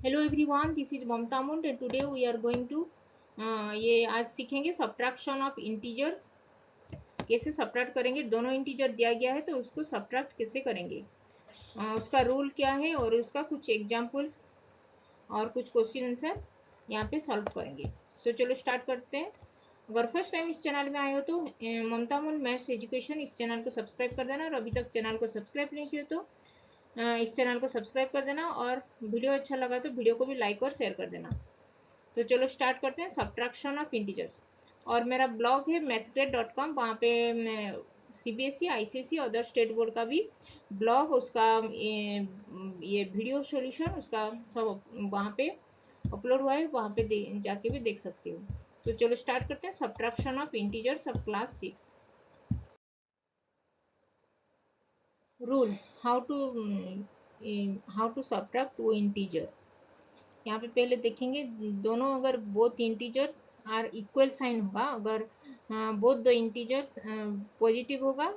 Hello everyone, this is Mamta Mund and today we are going to ये आज सीखेंगे subtraction of integers. कैसे subtract करेंगे, दोनों इंटीजर दिया गया है तो उसको सब्ट्रैक्ट कैसे करेंगे, उसका रूल क्या है और उसका कुछ एग्जांपल्स और कुछ क्वेश्चन आंसर यहाँ पे सॉल्व करेंगे। तो चलो स्टार्ट करते हैं। अगर फर्स्ट टाइम इस चैनल में आए हो तो ममता मुंड मैथ्स एजुकेशन इस चैनल को सब्सक्राइब कर देना, और अभी तक चैनल को सब्सक्राइब नहीं किया तो इस चैनल को सब्सक्राइब कर देना, और वीडियो अच्छा लगा तो वीडियो को भी लाइक और शेयर कर देना। तो चलो स्टार्ट करते हैं सब्ट्रैक्शन ऑफ इंटीजर्स। और मेरा ब्लॉग है mathsgrade.com, वहाँ पे मैं CBSE ICSE other state board का भी ब्लॉग, उसका ये वीडियो सॉल्यूशन उसका सब वहाँ पे अपलोड हुआ है, वहाँ पे जाके भी देख सकते हो। तो चलो स्टार्ट करते हैं subtraction of integers of class 6। Rules how to subtract two integers. यहाँ पे पहले देखेंगे, दोनों अगर both integers are equal sign होगा, अगर बोथ द इंटीजर्स पॉजिटिव होगा,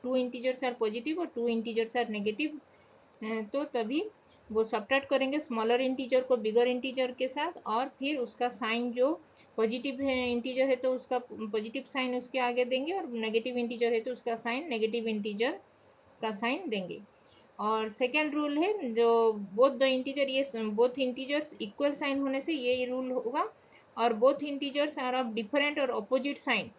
टू इंटीजर्स आर पॉजिटिव और टू इंटीजर्स आर नेगेटिव, तो तभी वो सब्ट्रैक्ट करेंगे स्मॉलर इंटीजर को बिगर इंटीजर के साथ, और फिर उसका साइन जो पॉजिटिव है इंटीजर है तो उसका पॉजिटिव साइन उसके आगे देंगे, और नेगेटिव इंटीजर है तो उसका साइन नेगेटिव इंटीजर का साइन देंगे। और सेकेंड रूल है, जो बोथ द इंटीजर, ये बोथ इंटीजर्स इक्वल साइन होने से ये रूल होगा, और both integers are of different और अपोजिट साइन,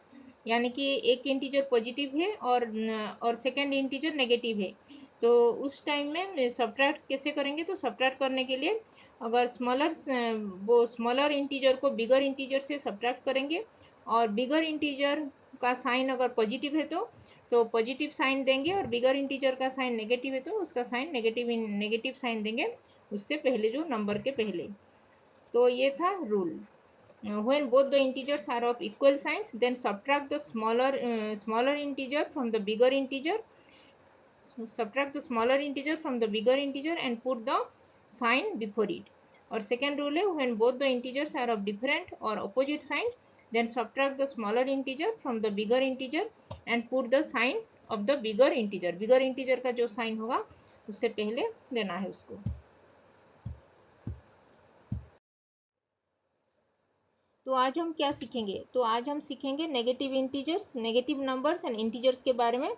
यानी कि एक इंटीजर पॉजिटिव है और सेकेंड इंटीजर नेगेटिव है, तो उस टाइम में सब्ट्रैक्ट कैसे करेंगे। तो सब्ट्रैक्ट करने के लिए अगर वो स्मॉलर इंटीजर को बिगर इंटीजर से सब्ट्रैक्ट करेंगे, और बिगर इंटीजर का साइन अगर पॉजिटिव है तो पॉजिटिव साइन देंगे, और बिगर इंटीजर का साइन नेगेटिव है तो उसका साइन नेगेटिव साइन देंगे उससे पहले, जो नंबर के पहले। तो ये था rule. When both the integers are of equal signs, then subtract the smaller integer from the bigger integer. Subtract the smaller integer from the bigger integer and put the sign before it. Or second rule है, when both the integers are of different or opposite signs, then subtract the smaller integer from the bigger integer and put the sign of the bigger integer. Bigger integer का जो sign होगा उससे पहले देना है उसको। तो आज हम क्या सीखेंगे, तो आज हम सीखेंगे negative integers, negative numbers and integers के बारे में।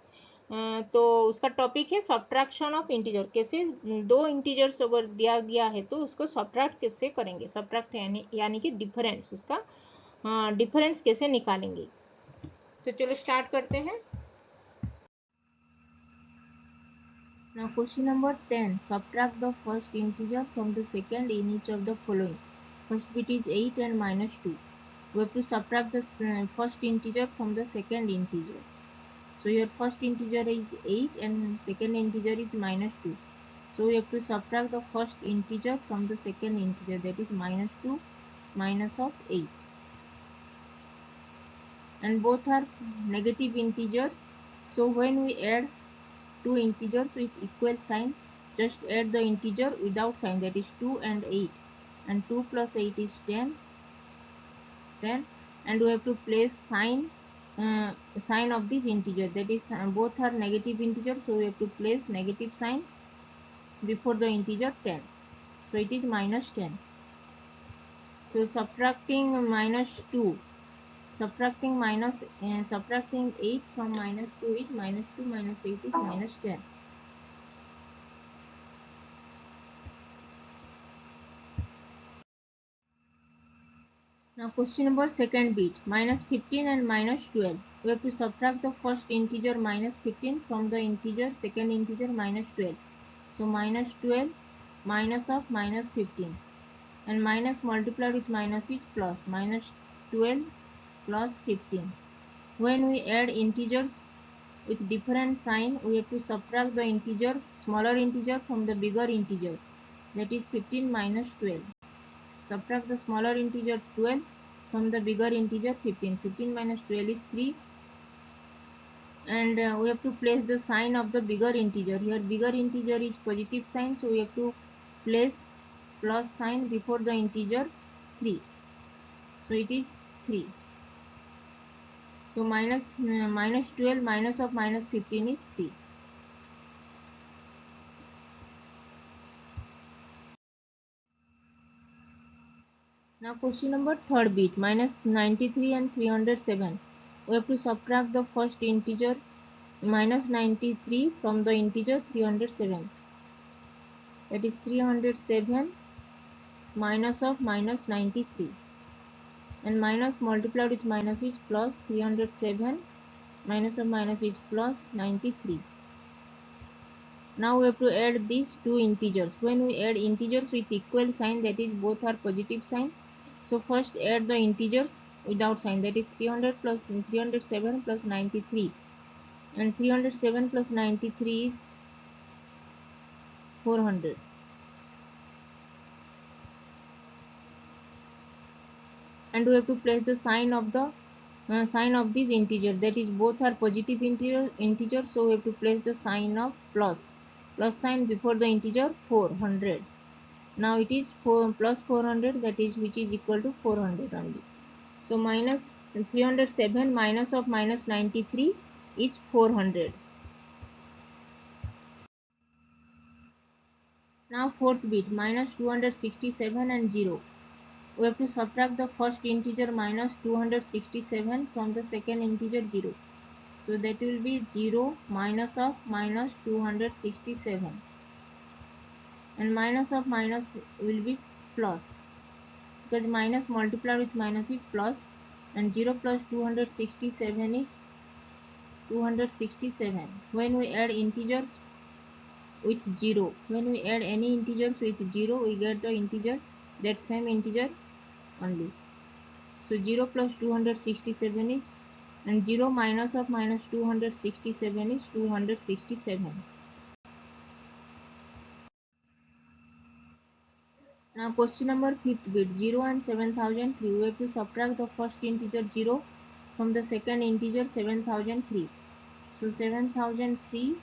तो उसका टॉपिक है सब्ट्रैक्शन ऑफ इंटीजर। कैसे दो इंटीजर्स अगर दिया गया है तो उसको सब्ट्रैक्ट कैसे करेंगे, सब्ट्रैक्ट यानी कि डिफरेंस, उसका डिफरेंस कैसे निकालेंगे। तो चलो स्टार्ट करते हैं। Now question number 10. Subtract the first integer from the second in each of the following. First bit is 8 and minus 2. We have to subtract the first integer from the second integer. So your first integer is 8 and second integer is minus 2. So we have to subtract the first integer from the second integer, that is minus 2 minus of 8. And both are negative integers. So when we add two integers with equal sign, just add the integer without sign, that is 2 and 8. And 2 plus 8 is 10. And we have to place sign of this integer, that is both are negative integers, so we have to place negative sign before the integer 10. So it is minus 10. So subtracting minus 2, subtracting 8 from minus 2 is minus 2 minus 8 is minus 10. Now question number second bit, minus 15 and minus 12. We have to subtract the first integer minus 15 from the integer second integer minus 12. So minus 12 minus of minus 15, and minus multiplied with minus is plus, minus 12 plus 15. When we add integers with different sign, we have to subtract the integer, smaller integer from the bigger integer, that is 15 minus 12. Subtract the smaller integer 12 from the bigger integer 15. 15 minus 12 is 3. And we have to place the sign of the bigger integer. Here bigger integer is positive sign, so we have to place plus sign before the integer 3. So it is 3. So minus 12 minus of minus 15 is 3. Now question number third bit, minus 93 and 307. We have to subtract the first integer minus 93 from the integer 307. That is 307 minus of minus 93. And minus multiplied with minus is plus 307 minus of minus is plus 93. Now we have to add these two integers. When we add integers with equal sign, that is both are positive sign. So first add the integers without sign, that is 300 plus 307 plus 93, and 307 plus 93 is 400. And we have to place the sign of this integer, that is both are positive integer, so we have to place the sign of plus sign before the integer 400. Now it is 4 plus 400, that is which is equal to 400 only. So minus 307 minus of minus 93 is 400. Now fourth bit, minus 267 and 0. We have to subtract the first integer minus 267 from the second integer 0. So that will be 0 minus of minus 267, and minus of minus will be plus, because minus multiplied with minus is plus, and 0 plus 267 is 267. When we add integers with 0, when we add any integers with 0, we get the integer, that same integer only. So 0 plus 267 is, and 0 minus of minus 267 is 267. Now question number fifth bit, 0 and 7003. We have to subtract the first integer 0 from the second integer 7003. So 7003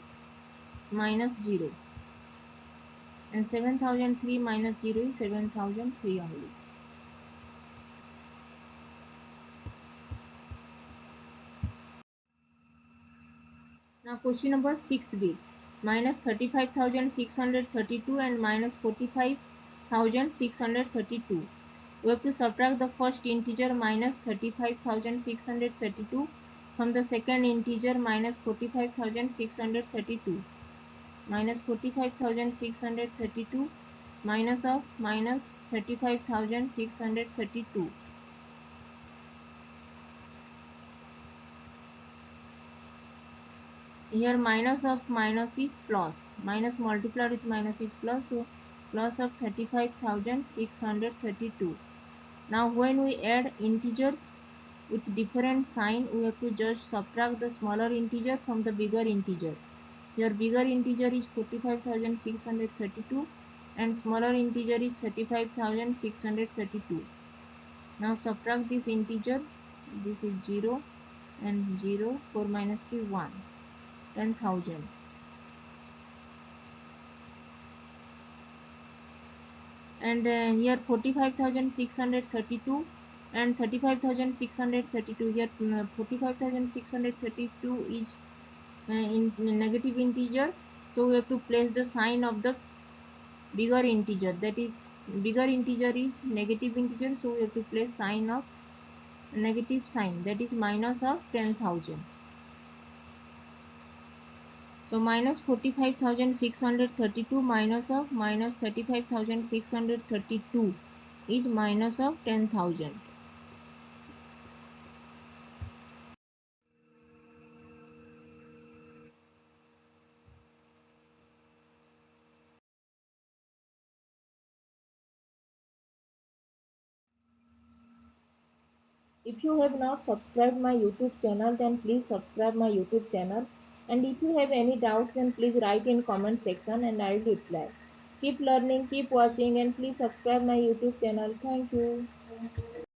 minus 0, and 7003 minus 0 is 7003 only. Now question number sixth bit, minus 35,632 and minus 45,632. We have to subtract the first integer minus 35,632 from the second integer minus 45,632. Minus 45,632 minus of minus 35,632. Here minus of minus is plus, minus multiplied with minus is plus, so plus of 35,632. Now when we add integers with different sign, we have to just subtract the smaller integer from the bigger integer. Here bigger integer is 45,632 and smaller integer is 35,632. Now subtract this integer, this is 0 and 0, 4 minus 3, 1, 10,000. And here 45,632 and 35,632. Here 45,632 is in negative integer, so we have to place the sign of the bigger integer, that is bigger integer is negative integer, so we have to place sign of negative sign, that is minus of 10,000. So minus 45,632 minus of minus 35,632 is minus of 10,000. If you have not subscribed my YouTube channel, then please subscribe my YouTube channel. And if you have any doubts, then please write in comment section and I will reply. Keep learning, keep watching, and please subscribe my YouTube channel. Thank you.